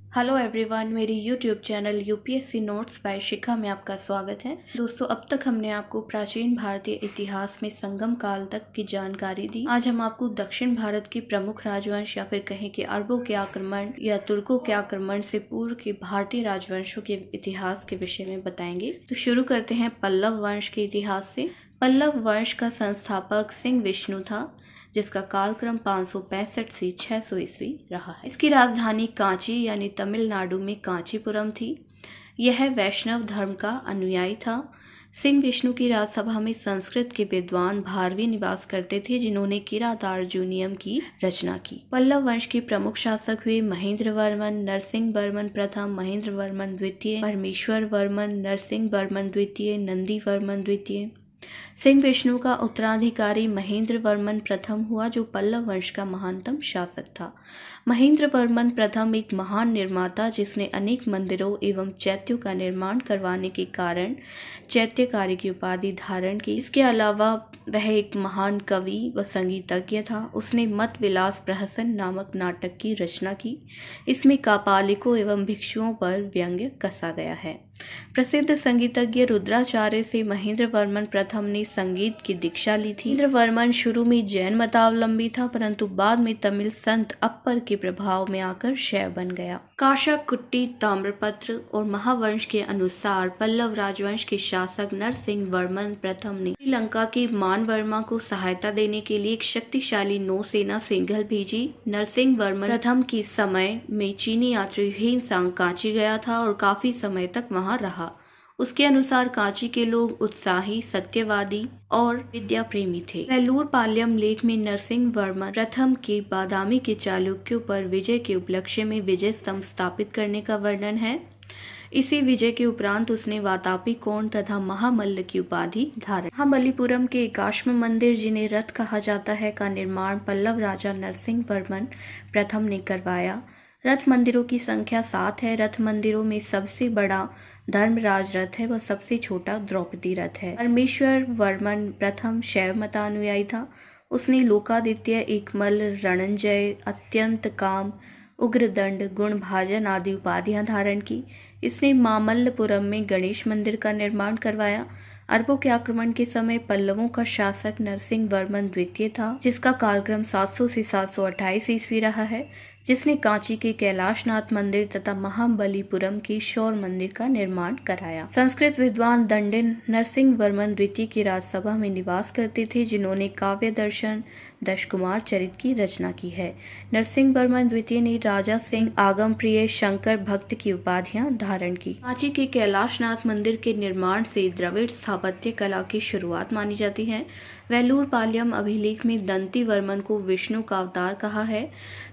Hello everyone, मेरी YouTube channel UPSC notes by Shikha में आपका स्वागत है। दोस्तों, अब तक हमने आपको प्राचीन भारतीय इतिहास में संगम काल तक की जानकारी दी। आज हम आपको दक्षिण भारत की प्रमुख राजवंश या फिर कहें कि अरबों के आक्रमण या तुर्कों के आक्रमण से पूर्व के भारतीय राजवंशों के इतिहास के विषय में बताएंगे। तो शुरू करते हैं पल्लव वंश के इतिहास से। पल्लव वंश का संस्थापक सिंह विष्णु था, जिसका कालक्रम 565 से 600 ईस्वी रहा है। इसकी राजधानी कांची यानी तमिलनाडु में कांचीपुरम थी। यह वैष्णव धर्म का अनुयायी था। सिंह विष्णु की राजसभा में संस्कृत के विद्वान भारवी निवास करते थे, जिन्होंने किरातार्जुनीयम की रचना की। पल्लव वंश के प्रमुख शासक हुए महेंद्र वर्मन, नरसिंह वर्मन प्रथम, महेंद्र वर्मन द्वितीय, परमेश्वर वर्मन, नरसिंह वर्मन द्वितीय, नंदी वर्मन द्वितीय। सिंह विष्णु का उत्तराधिकारी महेंद्र वर्मन प्रथम हुआ, जो पल्लव वंश का महानतम शासक था। महेंद्र वर्मन प्रथम एक महान निर्माता, जिसने अनेक मंदिरों एवं चैत्यों का निर्माण करवाने के कारण चैत्यकारी की उपाधि धारण की। इसके अलावा वह एक महान कवि व संगीतज्ञ था। उसने मत विलास प्रहसन नामक नाटक की रचना की। इसमें कापालिकों एवं भिक्षुओं पर व्यंग्य कसा गया है। प्रसिद्ध संगीतज्ञ रुद्राचार्य से महेंद्र वर्मन प्रथम ने संगीत की दीक्षा ली थी। महेंद्र वर्मन शुरू में जैन मतावलंबी था, परंतु बाद में तमिल संत अप्पर के प्रभाव में आकर शैव बन गया। काशा कुट्टी ताम्रपत्र और महावंश के अनुसार पल्लव राजवंश के शासक नरसिंह वर्मन प्रथम ने श्रीलंका के मानवर्मा को सहायता देने के लिए एक शक्तिशाली नौसेना सिंघल भेजी। नरसिंह वर्मन प्रथम के समय में चीनी यात्री ह्वेनसांग कांची गया था और काफी समय तक वहां रहा। उसके अनुसार कांची के लोग उत्साही, सत्यवादी और विद्या प्रेमी थे। वेलूर पाल्यम लेख में नरसिंह वर्मन प्रथम के बादामी के चालुक्यों पर विजय के उपलक्ष्य में विजय स्तंभ स्थापित करने का वर्णन है। इसी विजय के उपरांत उसने वातापी कोण तथा महामल्ल की उपाधि धारण। महाबलीपुरम के एकाश्म मंदिर, जिन्हें रथ कहा जाता है, का निर्माण पल्लव राजा नरसिंह वर्मन प्रथम ने करवाया। रथ मंदिरों की संख्या 7 है। रथ मंदिरों में सबसे बड़ा धर्मराज रथ है, वह सबसे छोटा द्रौपदी रथ है। परमेश्वर वर्मन प्रथम शैव मतानुयायी था। उसने लोकादित्य, एकमल, रणंजय, अत्यंत काम, उग्रदंड, गुणभाजन आदि उपाधियां धारण की। इसने मामल्लपुरम में गणेश मंदिर का निर्माण करवाया। अरबों के आक्रमण के समय पल्लवों का शासक नरसिंह वर्मन द्वितीय था, जिसका कालक्रम 700 से 728 ईस्वी रहा है, जिसने कांची के कैलाशनाथ मंदिर तथा महाबलीपुरम के शौर मंदिर का निर्माण कराया। संस्कृत विद्वान दंडिन नरसिंह वर्मन द्वितीय की राजसभा में निवास करते थे, जिन्होंने काव्य दर्शन दशकुमार चरित की रचना की है। नरसिंह वर्मन द्वितीय ने राजा सिंह, आगम प्रिय, शंकर भक्त की उपाधियां धारण की। कांची के कैलाशनाथ मंदिर के निर्माण से द्रविड़ स्थापत्य कला की शुरुआत मानी जाती है। वेलूर पाल्यम अभिलेख में दंती वर्मन को विष्णु का अवतार कहा है।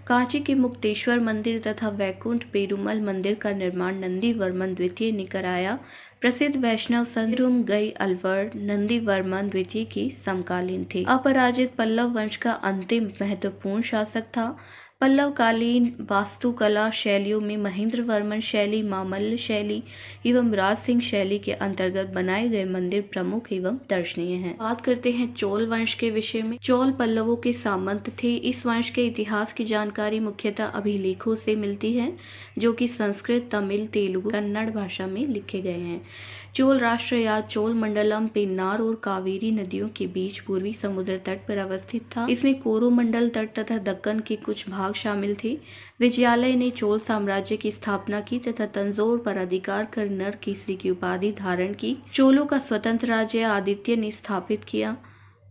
कांची के मुक्तेश्वर मंदिर तथा वैकुंठ पेरुमल मंदिर का निर्माण नंदी वर्मन द्वितीय ने कराया। प्रसिद्ध वैष्णव संत गई अलवर नंदी वर्मन द्वितीय की समकालीन थे। अपराजित पल्लव वंश का अंतिम महत्वपूर्ण शासक था। पल्लवकालीन वास्तुकला शैलियों में महेंद्र वर्मन शैली, मामल्ल शैली एवं राज सिंह शैली के अंतर्गत बनाए गए मंदिर प्रमुख एवं दर्शनीय हैं। बात करते हैं चोल वंश के विषय में। चोल पल्लवों के सामंत थे। इस वंश के इतिहास की जानकारी मुख्यतः अभिलेखों से मिलती है, जो कि संस्कृत, तमिल, तेलुगु, कन्नड़ भाषा में लिखे गए हैं। चोल राष्ट्र या चोल मंडलम पेन्नार और कावेरी नदियों के बीच पूर्वी समुद्र तट पर अवस्थित था। इसमें कोरोमंडल तट तथा दक्कन के कुछ भाग शामिल थे। विजयालय ने चोल साम्राज्य की स्थापना की तथा तंजौर पर अधिकार कर नर केसरी की उपाधि धारण की। चोलों का स्वतंत्र राज्य आदित्य ने स्थापित किया।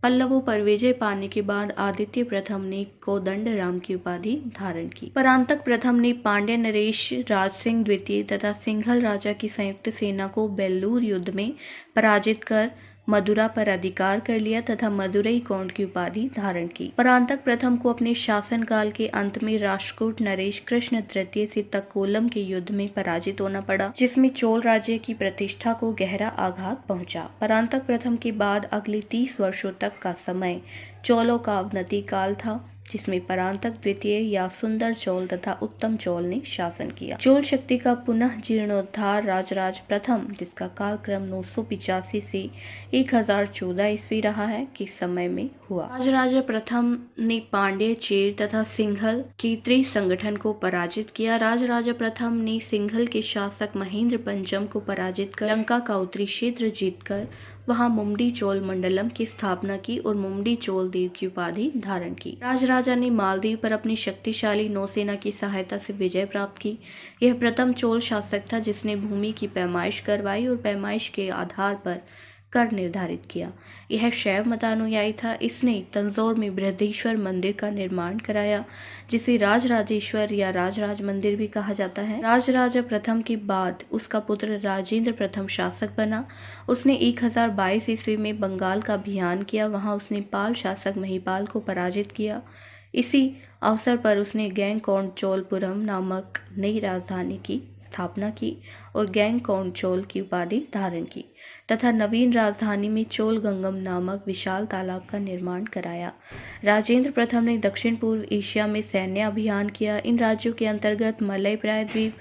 पल्लवों पर विजय पाने के बाद आदित्य प्रथम ने कोदंड राम की उपाधि धारण की। परांतक प्रथम ने पांड्य नरेश, राज सिंह द्वितीय तथा सिंघल राजा की संयुक्त सेना को बेल्लूर युद्ध में पराजित कर मदुरा पर अधिकार कर लिया तथा मदुरई कोंड की उपाधि धारण की। परांतक प्रथम को अपने शासनकाल के अंत में राष्ट्रकूट नरेश कृष्ण तृतीय से तक्कोलम के युद्ध में पराजित होना पड़ा, जिसमें चोल राज्य की प्रतिष्ठा को गहरा आघात पहुंचा। परांतक प्रथम के बाद अगले 30 वर्षों तक का समय चोलों का अवनति काल था। जिसमें परांतक द्वितीय या सुंदर चोल तथा उत्तम चोल ने शासन किया। चोल शक्ति का पुनः जीर्णोद्धार राजराज प्रथम, जिसका कालक्रम 985 से 1014 ईस्वी रहा है, के समय में हुआ। राजराजा प्रथम ने पांड्य, चेर तथा सिंघल के त्रिसंगठन को पराजित किया। राजराजा प्रथम ने सिंघल के शासक महेंद्र पंचम को पराजित कर लंका का उत्तरी क्षेत्र जीतकर वहां मुमडी चोल मंडलम की स्थापना की और मुमडी चोल देव की उपाधि धारण की। राजराजा ने मालदीव पर अपनी शक्तिशाली नौसेना की सहायता से विजय प्राप्त की। यह प्रथम चोल शासक था जिसने भूमि की पैमाइश करवाई और पैमाइश के आधार पर कर निर्धारित किया। यह शैव मतानुयायी था। इसने तंजौर में बृहदीश्वर मंदिर का निर्माण कराया, जिसे राजराजेश्वर या राजराज मंदिर भी कहा जाता है। राजराजा प्रथम के बाद उसका पुत्र राजेंद्र प्रथम शासक बना। उसने 1022 ईस्वी में बंगाल का अभियान किया। वहां उसने पाल शासक महिपाल को पराजित किया। इसी अवसर पर उसने गैंगकौंडचोलपुरम नामक नई राजधानी की स्थापना की और गैंगकौंडचोल की उपाधि धारण की तथा नवीन राजधानी में चोलगंगम नामक विशाल तालाब का निर्माण कराया। राजेंद्र प्रथम ने दक्षिण पूर्व एशिया में सैन्य अभियान किया। इन राज्यों के अंतर्गत मलय प्रायद्वीप,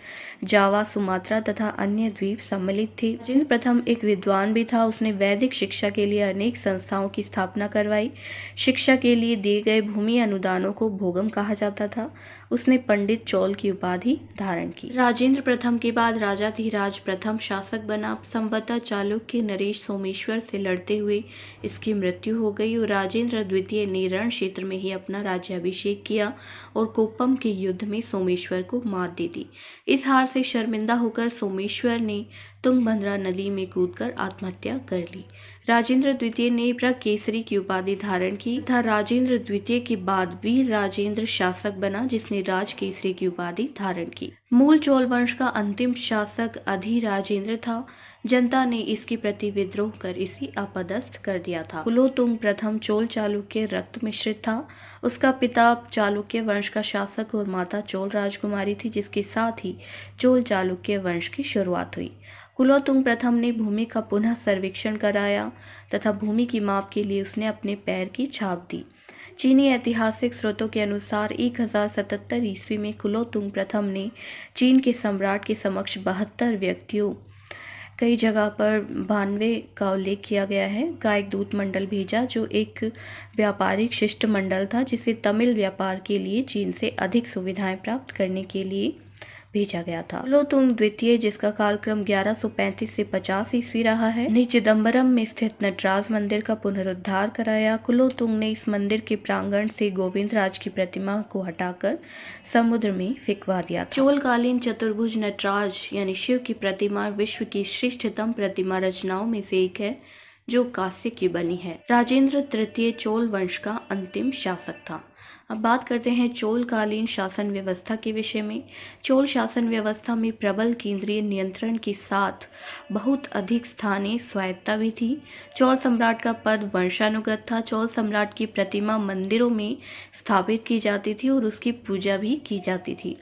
जावा, सुमात्रा तथा अन्य द्वीप सम्मिलित थे। राजेंद्र प्रथम एक विद्वान भी था। उसने वैदिक शिक्षा के लिए अनेक संस्थाओं की स्थापना करवाई। शिक्षा के लिए दिए गए भूमि अनुदानों को भोगम कहा जाता था। उसने पंडित चोल की उपाधि धारण की। राजेंद्र प्रथम के बाद राजाधिराज प्रथम शासक बना। संवतः चालुक्य नरेश सोमेश्वर से लड़ते हुए इसकी मृत्यु हो गई और राजेंद्र द्वितीय ने रण क्षेत्र में ही अपना राज्याभिषेक किया और कोप्पम के युद्ध में सोमेश्वर को मात दे दी। इस हार से शर्मिंदा होकर सोमेश्वर ने तुंगभद्रा नदी में कूदकर आत्महत्या कर ली। राजेंद्र द्वितीय ने प्रकेसरी की उपाधि धारण की तथा राजेंद्र द्वितीय के बाद वीर राजेंद्र शासक बना, जिसने राजकेसरी की उपाधि धारण की। मूल चोल वंश का अंतिम शासक अधिराजेंद्र था। जनता ने इसके प्रति विद्रोह कर इसे अपदस्थ कर दिया था। कुलोत्तुंग प्रथम चोल चालुक्य रक्त मिश्रित था। उसका पिता चालुक्य वंश का शासक और माता चोल राजकुमारी थी, जिसके साथ ही चोल चालुक्य वंश की शुरुआत हुई। कुलोत्तुंग प्रथम ने भूमि का पुनः सर्वेक्षण कराया तथा भूमि की माप के लिए उसने अपने पैर की छाप दी। चीनी ऐतिहासिक स्रोतों के अनुसार 1077 ईस्वी में कुलोत्तुंग प्रथम ने चीन के सम्राट के समक्ष 72 व्यक्तियों, कई जगह पर 92 का उल्लेख किया गया है, का एक दूत मंडल भेजा, जो एक व्यापारिक शिष्टमंडल था जिसे तमिल व्यापार के लिए चीन से अधिक सुविधाएं प्राप्त करने के लिए भेजा गया था। कुलोत्तुंग द्वितीय, जिसका कालक्रम 1135 से 50 ईस्वी रहा है, ने चिदम्बरम में स्थित नटराज मंदिर का पुनरुद्धार कराया। कुलोत्तुंग ने इस मंदिर के प्रांगण से गोविंद राज की प्रतिमा को हटाकर समुद्र में फेंकवा दिया था। चोलकालीन चतुर्भुज नटराज यानी शिव की प्रतिमा विश्व की श्रेष्ठतम प्रतिमा रचनाओं में से एक है, जो कांस्य की बनी है। राजेंद्र तृतीय चोल वंश का अंतिम शासक था। अब बात करते हैं चोलकालीन शासन व्यवस्था के विषय में। चोल शासन व्यवस्था में प्रबल केंद्रीय नियंत्रण के साथ बहुत अधिक स्थानीय स्वायत्ता भी थी। चोल सम्राट का पद वंशानुगत था। चोल सम्राट की प्रतिमा मंदिरों में स्थापित की जाती थी और उसकी पूजा भी की जाती थी।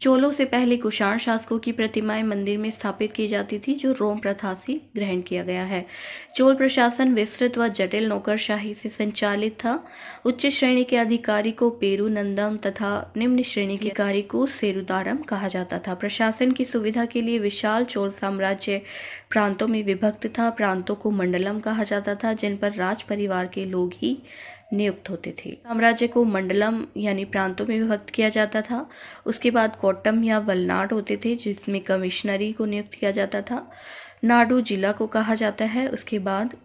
चोलों से पहले कुषाण शासकों की प्रतिमाएं मंदिर में स्थापित की जाती थी, जो रोम प्रथा से ग्रहण किया गया है। चोल प्रशासन विस्तृत व जटिल नौकरशाही से संचालित था। उच्च श्रेणी के अधिकारी को पेरुनंदम तथा निम्न श्रेणी के अधिकारी को सेरुदारम कहा जाता था। प्रशासन की सुविधा के लिए विशाल चोल साम्राज्य प्रांतों में विभक्त था। प्रांतों को मंडलम कहा जाता था, जिन पर राज परिवार के लोग ही नियुक्त होते थे। साम्राज्य को मंडलम यानी प्रांतों में विभक्त किया जाता था। उसके बाद कोट्टम या वलनाड होते थे, जिसमें कमिश्नरी को नियुक्त किया जाता था। नाडु जिला को कहा जाता है। उसके बाद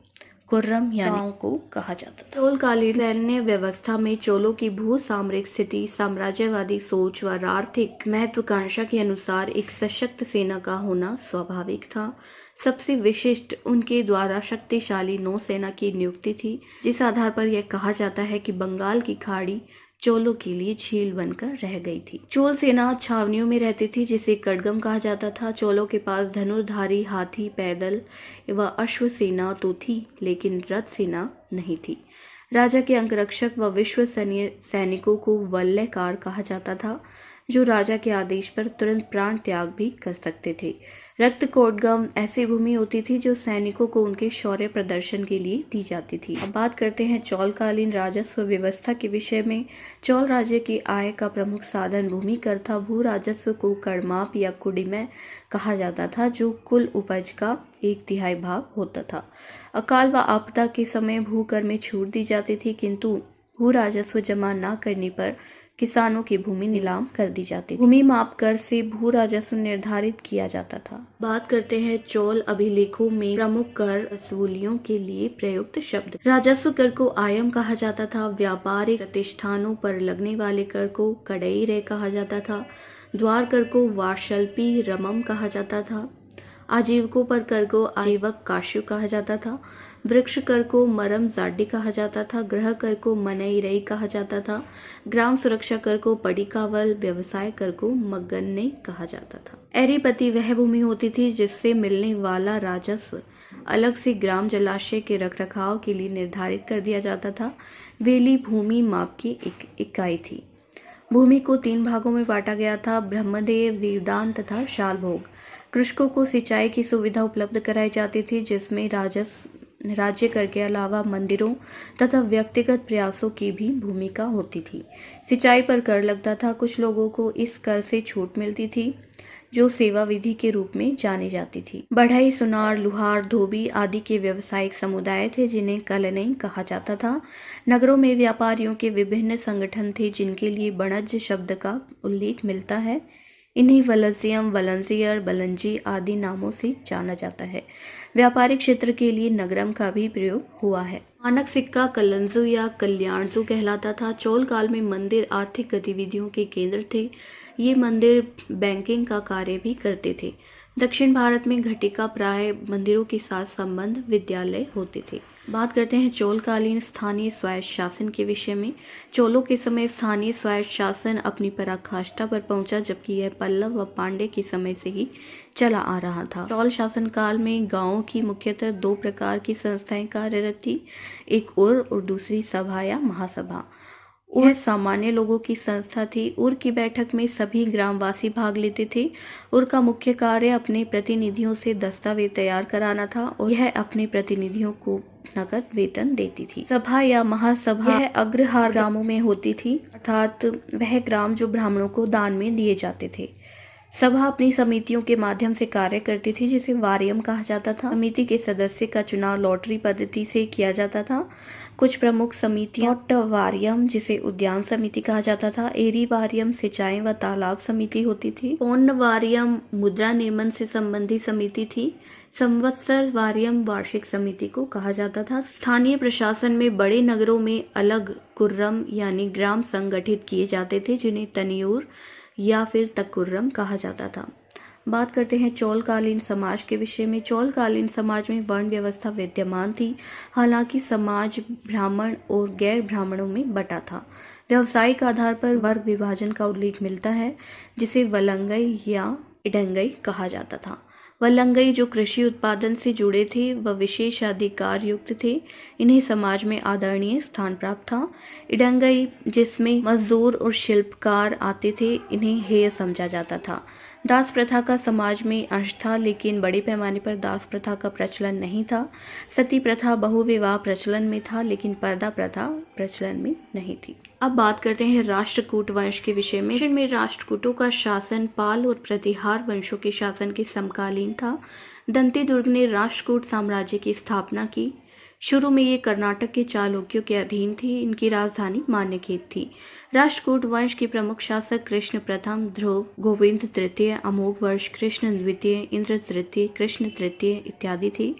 कुर्रम यानी गांव को कहा जाता था। चोलकालीन सैन्य व्यवस्था में चोलों की भू सामरिक स्थिति, साम्राज्यवादी सोच व आर्थिक महत्वाकांक्षा के अनुसार एक सशक्त सेना का होना स्वाभाविक था। सबसे विशिष्ट उनके द्वारा शक्तिशाली नौसेना की नियुक्ति थी, जिस आधार पर यह कहा जाता है कि बंगाल की खाड़ी चोलों के लिए झील बनकर रह गई थी। चोल सेना छावनियों में रहती थी, जिसे कड़गम कहा जाता था। चोलों के पास धनुर्धारी, हाथी, पैदल व अश्व सेना तो थी, लेकिन रथ सेना नहीं थी। राजा के अंगरक्षक व विश्वसनीय सैनिकों को वल्लयकार कहा जाता था। जो राजा के आदेश पर तुरंत प्राण त्याग भी कर सकते थे। रक्त कोटगम ऐसी भूमि होती थी जो सैनिकों को उनके शौर्य प्रदर्शन के लिए दी जाती थी। अब बात करते हैं चौलकालीन राजस्व व्यवस्था के विषय में। चौल राज्य की आय का प्रमुख साधन भूमि कर था। भू राजस्व को करमाप या कुडिमय कहा जाता था, जो कुल उपज का 1/3 भाग होता था। अकाल व आपदा के समय भूकर में छूट दी जाती थी, किंतु भू राजस्व जमा न करने पर किसानों की भूमि नीलाम कर दी जाती थी। भूमि माप कर से भू राजस्व निर्धारित किया जाता था। बात करते हैं चौल अभिलेखों में प्रमुख कर वसूलियों के लिए प्रयुक्त शब्द। राजस्व कर को आयम कहा जाता था। व्यापारिक प्रतिष्ठानों पर लगने वाले कर को कड़ई रे कहा जाता था। द्वार कर को वार्षल्पी रमम कहा जाता था। आजीवकों पर कर को आजीवक काश्यु कहा जाता था। वृक्ष कर को मरम जाडी कहा जाता था। गृह कर को मनई रई कहा जाता था। ग्राम सुरक्षा कर को पडिकावल, व्यवसाय कर को मगन्ने कहा जाता था। एरीपति वह भूमि होती थी जिससे मिलने वाला राजस्व अलग से ग्राम जलाशय के रखरखाव के लिए निर्धारित कर दिया जाता था। वेली भूमि माप की एक इकाई थी। भूमि को 3 भागों में बांटा गया था, ब्रह्मदेव, दीवदान तथा शालभोग। कृषकों को सिंचाई की सुविधा उपलब्ध कराई जाती थी, जिसमें राज्य कर के अलावा मंदिरों तथा व्यक्तिगत प्रयासों की भी भूमिका होती थी। सिंचाई पर कर लगता था। कुछ लोगों को इस कर से छूट मिलती थी, जो सेवा विधि के रूप में जानी जाती थी। बढ़ई, सुनार, लुहार, धोबी आदि के व्यावसायिक समुदाय थे, जिन्हें कलनई कहा जाता था। नगरों में व्यापारियों के विभिन्न संगठन थे, जिनके लिए बणज शब्द का उल्लेख मिलता है। इन्हें वलसियम, वलंजियर, बलंजी आदि नामों से जाना जाता है। व्यापारिक क्षेत्र के लिए नगरम का भी प्रयोग हुआ है। मानक सिक्का कलंजु या कल्याणजु कहलाता था। चोल काल में मंदिर आर्थिक गतिविधियों के केंद्र थे। ये मंदिर बैंकिंग का कार्य भी करते थे। दक्षिण भारत में घटिका प्राय मंदिरों के साथ संबंध विद्यालय होते थे। बात करते हैं चोलकालीन स्थानीय स्वायत्त शासन के विषय में। चोलों के समय स्थानीय स्वायत्त शासन अपनी पराकाष्ठा पर पहुंचा, जबकि यह पल्लव व पांड्य के समय से ही चला आ रहा था। चोल शासन काल में गांवों की मुख्यतः 2 प्रकार की संस्थाएं कार्यरत थी, एक उर और दूसरी सभा या महासभा। यह सामान्य लोगों की संस्था थी। उर की बैठक में सभी ग्रामवासी भाग लेते थे। उर का मुख्य कार्य अपने प्रतिनिधियों से दस्तावेज तैयार कराना था और यह अपने प्रतिनिधियों को नकद वेतन देती थी। सभा या महासभा यह अग्रहार ग्रामों में होती थी, अर्थात वह ग्राम जो ब्राह्मणों को दान में दिए जाते थे। सभा अपनी समितियों के माध्यम से कार्य करती थी, जिसे वारियम कहा जाता था। समिति के सदस्य का चुनाव लॉटरी पद्धति से किया जाता था। कुछ प्रमुख समितियां वारियम, जिसे उद्यान समिति कहा जाता था, एरी वारियम सिंचाई व तालाब समिति होती थी, पौन्न वारियम मुद्रा नियमन से संबंधित समिति थी, संवत्सर वारियम वार्षिक समिति को कहा जाता था। स्थानीय प्रशासन में बड़े नगरों में अलग कुर्रम यानी ग्राम संगठित किए जाते थे, जिन्हें तनियूर या फिर तकुर्रम कहा जाता था। बात करते हैं चोलकालीन समाज के विषय में। चोलकालीन समाज में वर्ण व्यवस्था विद्यमान थी, हालांकि समाज ब्राह्मण और गैर ब्राह्मणों में बटा था। व्यावसायिक आधार पर वर्ग विभाजन का उल्लेख मिलता है, जिसे वलंगई या इडंगई कहा जाता था। वलंगई जो कृषि उत्पादन से जुड़े थे व विशेष अधिकार युक्त थे, इन्हें समाज में आदरणीय स्थान प्राप्त था। इडंगई जिसमें मजदूर और शिल्पकार आते थे, इन्हें हेय समझा जाता था। दास प्रथा का समाज में अंश था, लेकिन बड़े पैमाने पर दास प्रथा का प्रचलन नहीं था। सती प्रथा बहुविवाह प्रचलन में था, लेकिन पर्दा प्रथा प्रचलन में नहीं थी। अब बात करते हैं राष्ट्रकूट वंश के विषय में। दक्षिण में राष्ट्रकूटों का शासन पाल और प्रतिहार वंशों के शासन के समकालीन था। दंती दुर्ग ने राष्ट्रकूट साम्राज्य की स्थापना की। शुरू में ये कर्नाटक के चालुक्यों के अधीन थी। इनकी राजधानी मान्यखेत थी। राष्ट्रकूट वंश के प्रमुख शासक कृष्ण प्रथम, ध्रुव, गोविंद तृतीय, अमोघ वर्ष, कृष्ण द्वितीय, इंद्र तृतीय, कृष्ण तृतीय इत्यादि थे।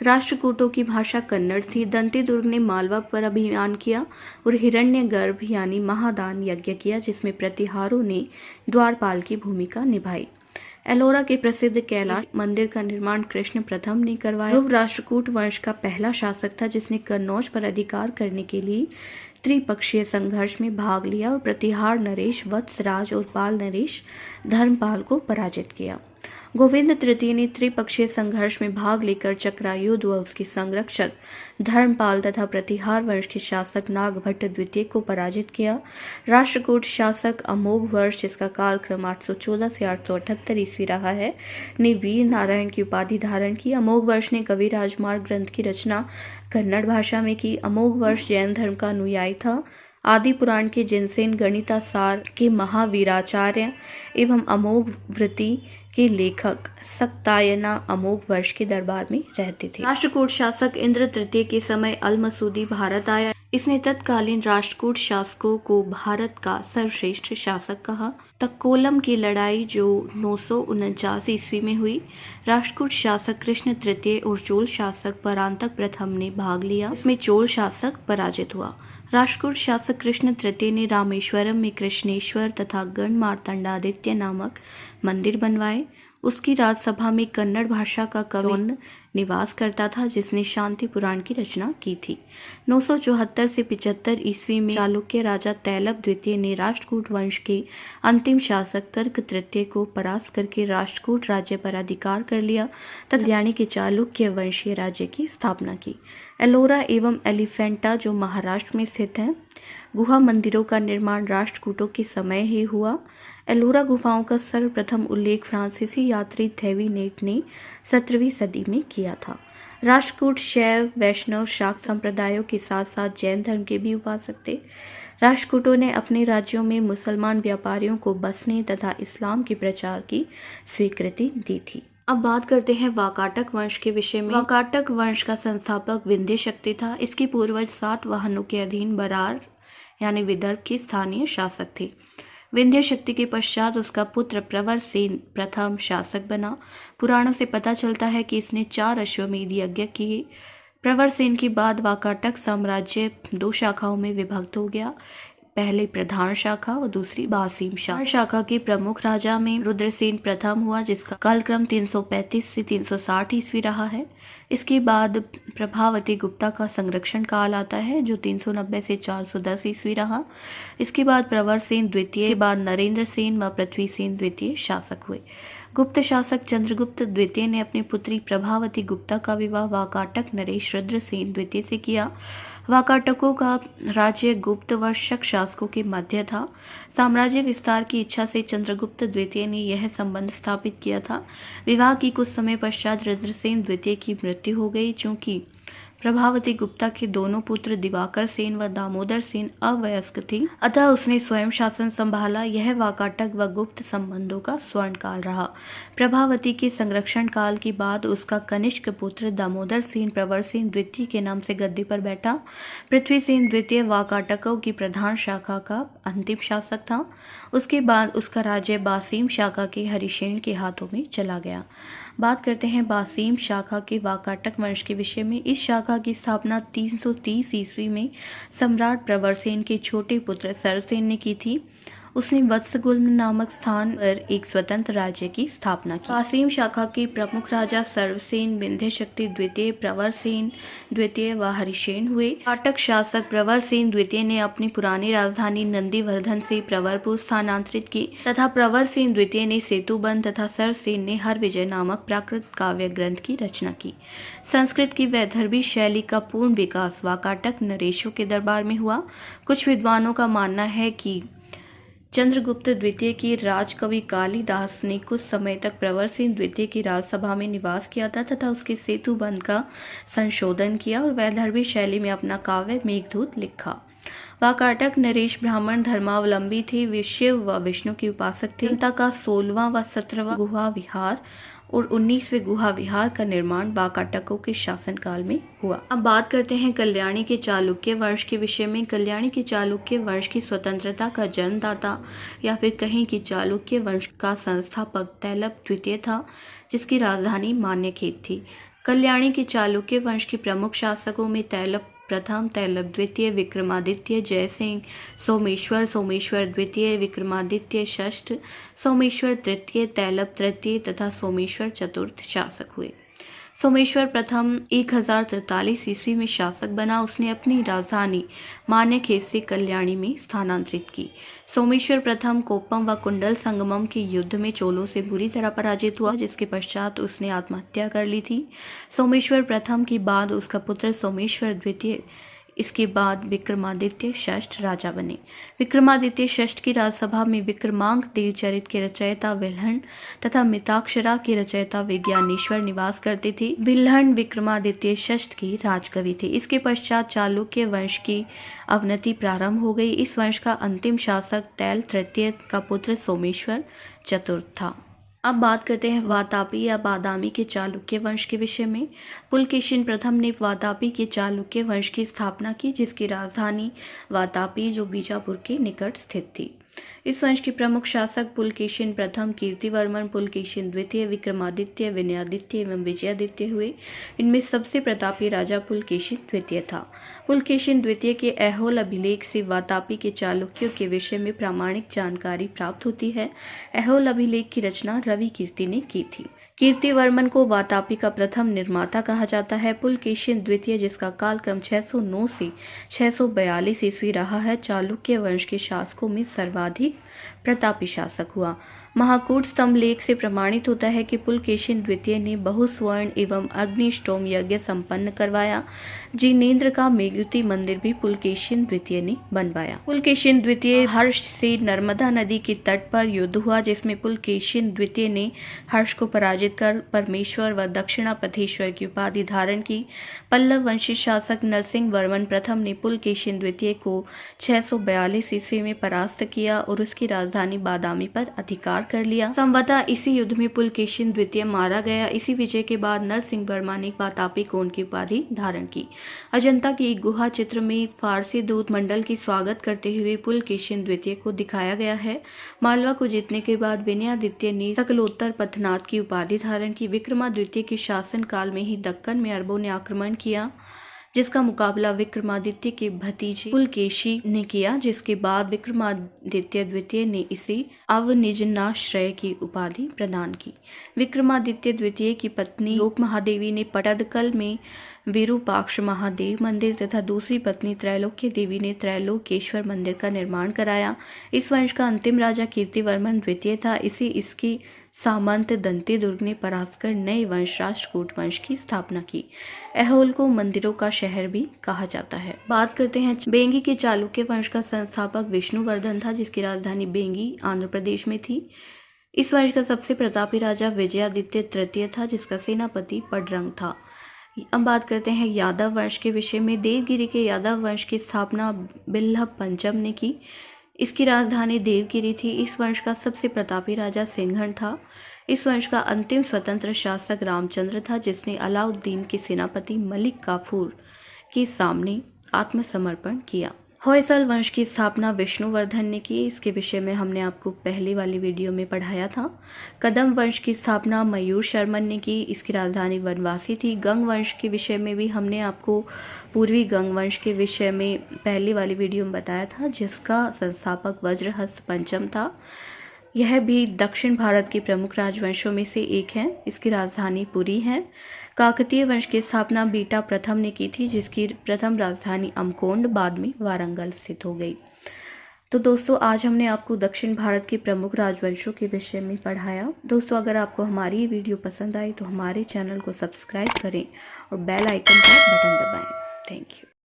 राष्ट्रकूटों की भाषा कन्नड़ थी। दंती दुर्ग ने मालवा पर अभियान किया और हिरण्यगर्भ यानी महादान यज्ञ किया, जिसमें प्रतिहारों ने द्वारपाल की भूमिका निभाई। एलोरा के प्रसिद्ध कैलाश मंदिर का निर्माण कृष्ण प्रथम ने करवाया। ध्रुव राष्ट्रकूट वंश का पहला शासक था, जिसने कन्नौज पर अधिकार करने के लिए त्रिपक्षीय संघर्ष में भाग लिया और प्रतिहार नरेश वत्सराज और पाल नरेश धर्मपाल को पराजित किया। गोविंद तृतीय ने त्रिपक्षीय संघर्ष में भाग लेकर चक्रायुध व उसके संरक्षक धर्मपाल तथा प्रतिहार वंश के शासक नागभट्ट द्वितीय को पराजित किया। राष्ट्रकूट शासक अमोघ वर्ष, जिसका कालक्रम 814 से 878 ईस्वी रहा है, ने वीर नारायण की उपाधि धारण की। अमोघ वर्ष ने कवि राजमार्ग ग्रंथ की रचना कन्नड़ भाषा में की। अमोघ वर्ष जैन धर्म का अनुयायी था। आदि पुराण के जिनसेन गणितासार के महावीराचार्य एवं अमोघ वृत्ति के लेखक सक्तायना अमोघ वर्ष के दरबार में रहते थे। राष्ट्रकूट शासक इंद्र तृतीय के समय अल मसूदी भारत आया। इसने तत्कालीन राष्ट्रकूट शासकों को भारत का सर्वश्रेष्ठ शासक कहा। तक्कोलम की लड़ाई जो 949 ईस्वी में हुई, राष्ट्रकूट शासक कृष्ण तृतीय और चोल शासक परांतक प्रथम ने भाग लिया। इसमें चोल शासक पराजित हुआ। राष्ट्रकूट शासक कृष्ण तृतीय ने रामेश्वरम में कृष्णेश्वर तथा गण मार्तंडादित्य नामक मंदिर बनवाए। उसकी राजसभा में कन्नड़ भाषा का कवि निवास करता था, जिसने शांति पुराण की रचना की थी। 974 से 75 ईस्वी में चालुक्य राजा तैलब द्वितीय ने राष्ट्रकूट वंश के अंतिम शासक कर्क तृतीय को परास्त करके राष्ट्रकूट राज्य पर अधिकार कर लिया तथा कल्याणी के चालुक्य वंशीय राज्य की स्थापना की। एलोरा एवं एलिफेंटा जो महाराष्ट्र में स्थित है, गुहा मंदिरों का निर्माण राष्ट्रकूटों के समय ही हुआ। एलोरा गुफाओं का सर्वप्रथम उल्लेख फ्रांसीसी यात्री थेविनेट ने 17वीं सदी में किया था। राष्ट्रकूट शैव, वैष्णव, शाक्त संप्रदायों के साथ साथ जैन धर्म के भी उपासक थे। राष्ट्रकूटों ने अपने राज्यों में मुसलमान व्यापारियों को बसने तथा इस्लाम के प्रचार की स्वीकृति दी थी। अब बात करते हैं वाकाटक वंश के विषय में। वाकाटक वंश का संस्थापक विंध्य शक्ति था। इसके पूर्वज सातवाहनों के अधीन बरार यानी विदर्भ के स्थानीय शासक थे। विंध्य शक्ति के पश्चात उसका पुत्र प्रवर सेन प्रथम शासक बना। पुराणों से पता चलता है कि इसने 4 अश्वमेध यज्ञ किए। प्रवर सेन के बाद वाकाटक साम्राज्य 2 शाखाओं में विभक्त हो गया। पहले प्रधान शाखा और दूसरी बासीम शाखा के प्रमुख राजा में रुद्रसेन प्रथम हुआ, जिसका कालक्रम 335 से 360 ईस्वी रहा है। इसके बाद प्रभावती गुप्ता का संरक्षण काल आता है, जो 390 से 410 ईस्वी रहा। इसके बाद प्रवर सेन द्वितीय के बाद नरेंद्र सेन व पृथ्वी सेन द्वितीय शासक हुए। गुप्त शासक चंद्रगुप्त द्वितीय ने अपनी पुत्री प्रभावती गुप्ता का विवाह वाकाटक नरेश रुद्रसेन द्वितीय से किया। वाकाटकों का राज्य गुप्त व शक शासकों के मध्य था। साम्राज्य विस्तार की इच्छा से चंद्रगुप्त द्वितीय ने यह संबंध स्थापित किया था। विवाह की कुछ समय पश्चात रुद्रसेन द्वितीय की मृत्यु हो गई। चूंकि प्रभावती गुप्ता के दोनों पुत्र दिवाकर सेन व दामोदर सेन अवयस्क थे, अतः उसने स्वयं शासन संभाला। यह वाकाटक व गुप्त संबंधों का स्वर्ण काल रहा। प्रभावती के संरक्षण काल के बाद उसका कनिष्क पुत्र दामोदर सेन प्रवर सेन द्वितीय के नाम से गद्दी पर बैठा। पृथ्वी सेन द्वितीय वाकाटकों की प्रधान शाखा का अंतिम शासक था। उसके बाद उसका राज्य बासीम शाखा के हरिशेन के हाथों में चला गया। बात करते हैं बासीम शाखा के वाकाटक वंश के विषय में। इस शाखा की स्थापना 330 ईस्वी में सम्राट प्रवरसेन के छोटे पुत्र सरसेन ने की थी। उसने वत्सगुल्म नामक स्थान पर एक स्वतंत्र राज्य की स्थापना की। बासीम शाखा के प्रमुख राजा सर्वसेन, विंध्य शक्ति द्वितीय, प्रवरसेन द्वितीय व हरिशेन हुए। वाकाटक शासक प्रवरसेन द्वितीय ने अपनी पुरानी राजधानी नंदीवर्धन से प्रवरपुर स्थानांतरित की तथा प्रवरसेन द्वितीय ने सेतुबंध तथा सरसेन ने हरविजय नामक प्राकृत काव्य ग्रंथ की रचना की। संस्कृत की वैदर्भी शैली का पूर्ण विकास वाकाटक नरेशों के दरबार में हुआ। कुछ विद्वानों का मानना है कि चंद्रगुप्त द्वितीय की राजकवि कालिदास ने कुछ समय तक प्रवरसेन द्वितीय की राजसभा में निवास किया था तथा उसके सेतुबंध का संशोधन किया और वैदर्भी शैली में अपना काव्य मेघदूत लिखा। वाकाटक नरेश ब्राह्मण धर्मावलंबी थे। वे शिव व विष्णु के उपासक थे। इनका का 16वां व 17वां गुहा विहार और 19वें गुहा विहार का निर्माण वाकाटकों के शासनकाल में हुआ। अब बात करते हैं कल्याणी के चालुक्य वंश के विषय में। कल्याणी के चालुक्य वंश की स्वतंत्रता का जन्मदाता या फिर कहें कि चालुक्य वंश का संस्थापक तैलब द्वितीय था, जिसकी राजधानी मान्यखेत थी। कल्याणी के चालुक्य वंश के प्रमुख शासकों में तैलब प्रथम, तैलब द्वितीय, विक्रमादित्य, जयसिंह, सोमेश्वर द्वितीय, विक्रमादित्य षष्ठ, सोमेश्वर तृतीय, तैलब तृतीय तथा सोमेश्वर चतुर्थ शासक हुए। सोमेश्वर प्रथम 1043 ईस्वी में शासक बना। उसने अपनी राजधानी मान्यखेत से कल्याणी में स्थानांतरित की। सोमेश्वर प्रथम कोप्पम व कुंडल संगमम के युद्ध में चोलों से बुरी तरह पराजित हुआ, जिसके पश्चात उसने आत्महत्या कर ली थी। सोमेश्वर प्रथम के बाद उसका पुत्र सोमेश्वर द्वितीय, इसके बाद विक्रमादित्य षष्ठ राजा बने। विक्रमादित्य षष्ठ की राजसभा में विक्रमांक देवचरित के रचयिता विल्हण तथा मिताक्षरा के रचयिता विज्ञानेश्वर निवास करते थे। विल्हण विक्रमादित्य षष्ठ की राजकवि थे। इसके पश्चात चालुक्य वंश की अवनति प्रारंभ हो गई। इस वंश का अंतिम शासक तैल तृतीय का पुत्र सोमेश्वर चतुर्थ था। अब बात करते हैं वातापी या बादामी के चालुक्य वंश के विषय में। पुलकेशिन प्रथम ने वातापी के चालुक्य वंश की स्थापना की, जिसकी राजधानी वातापी जो बीजापुर के निकट स्थित थी। इस वंश के प्रमुख शासक पुलकेशिन प्रथम, कीर्तिवर्मन, पुलकेशिन द्वितीय, विक्रमादित्य, विनयादित्य एवं विजयादित्य हुए। इनमें सबसे प्रतापी राजा पुलकेशिन द्वितीय था। पुलकेशिन द्वितीय के ऐहोल अभिलेख से वातापी के चालुक्यों के विषय में प्रामाणिक जानकारी प्राप्त होती है। ऐहोल अभिलेख की रचना रवि कीर्ति ने की थी। कीर्तिवर्मन को वातापी का प्रथम निर्माता कहा जाता है। पुलकेशिन द्वितीय, जिसका कालक्रम 609 से 642 ईस्वी रहा है, चालुक्य वंश के शासकों में सर्वाधिक प्रतापी शासक हुआ। महाकूट स्तंभ लेख से प्रमाणित होता है कि पुलकेशिन द्वितीय ने बहुस्वर्ण एवं अग्निष्टोम यज्ञ संपन्न करवाया। जिनेन्द्र का मेघुती मंदिर भी पुलकेशिन द्वितीय ने बनवाया। पुलकेशिन द्वितीय हर्ष से नर्मदा नदी के तट पर युद्ध हुआ, जिसमें पुलकेशिन द्वितीय ने हर्ष को पराजित कर परमेश्वर व दक्षिणापथेश्वर की उपाधि धारण की। पल्लव वंशी शासक नरसिंह वर्मन प्रथम ने पुलकेशिन द्वितीय को 642 ईस्वी में परास्त किया और उसकी राजधानी बादामी पर अधिकार कर लिया। संवतः इसी युद्ध में पुलकेशिन द्वितीय मारा गया। इसी विजय के बाद नरसिंह वर्मा ने वातापी कोण की उपाधि धारण की। अजंता की एक गुहा चित्र में फारसी दूत मंडल की स्वागत करते हुए पुलकेशिन द्वितीय को दिखाया गया है। मालवा को जीतने के बाद विनयादित्य ने सकलोत्तर पथनाथ की उपाधि धारण की। विक्रमादित्य के शासन काल में ही दक्कन में अरबों ने आक्रमण किया, जिसका मुकाबला विक्रमादित्य के भतीजे पुलकेशी ने किया, जिसके बाद विक्रमादित्य द्वितीय ने इसे अवनिजनाश्रय की उपाधि प्रदान की। विक्रमादित्य द्वितीय की पत्नी लोक महादेवी ने पटदकल में विरूपाक्ष महादेव मंदिर तथा दूसरी पत्नी त्रैलोक्य देवी ने त्रैलोकेश्वर मंदिर का निर्माण कराया। इस वंश का अंतिम राजा कीर्तिवर्मन द्वितीय था। इसे इसकी सामंत दंती दुर्ग ने परास्त कर नए वंश राष्ट्रकूट वंश की स्थापना की। ऐहोल को मंदिरों का शहर भी कहा जाता है। बात करते हैं बेंगी के चालुक्य वंश का संस्थापक विष्णुवर्धन था, जिसकी राजधानी बेंगी आंध्र प्रदेश में थी। इस वंश का सबसे प्रतापी राजा विजयादित्य तृतीय था, जिसका सेनापति पडरंग था। अब बात करते हैं यादव वंश के विषय में। देवगिरी के यादव वंश की स्थापना बिल्हब पंचम ने की। इसकी राजधानी देवगिरी थी। इस वंश का सबसे प्रतापी राजा सिंघन था। इस वंश का अंतिम स्वतंत्र शासक रामचंद्र था, जिसने अलाउद्दीन के सेनापति मलिक काफूर के सामने आत्मसमर्पण किया। होयसल वंश की स्थापना विष्णुवर्धन ने की। इसके विषय में हमने आपको पहले वाली वीडियो में पढ़ाया था। कदम वंश की स्थापना मयूर शर्मन ने की। इसकी राजधानी वनवासी थी। गंग वंश के विषय में भी हमने आपको पूर्वी गंग वंश के विषय में पहली वाली वीडियो में बताया था, जिसका संस्थापक वज्रहस्त पंचम था। यह भी दक्षिण भारत के प्रमुख राजवंशों में से एक है। इसकी राजधानी पुरी है। काकतीय वंश की स्थापना बीटा प्रथम ने की थी, जिसकी प्रथम राजधानी अमकोंड बाद में वारंगल स्थित हो गई। तो दोस्तों, आज हमने आपको दक्षिण भारत के प्रमुख राजवंशों के विषय में पढ़ाया। दोस्तों, अगर आपको हमारी ये वीडियो पसंद आई तो हमारे चैनल को सब्सक्राइब करें और बेल आइकन का बटन दबाएं। Thank you.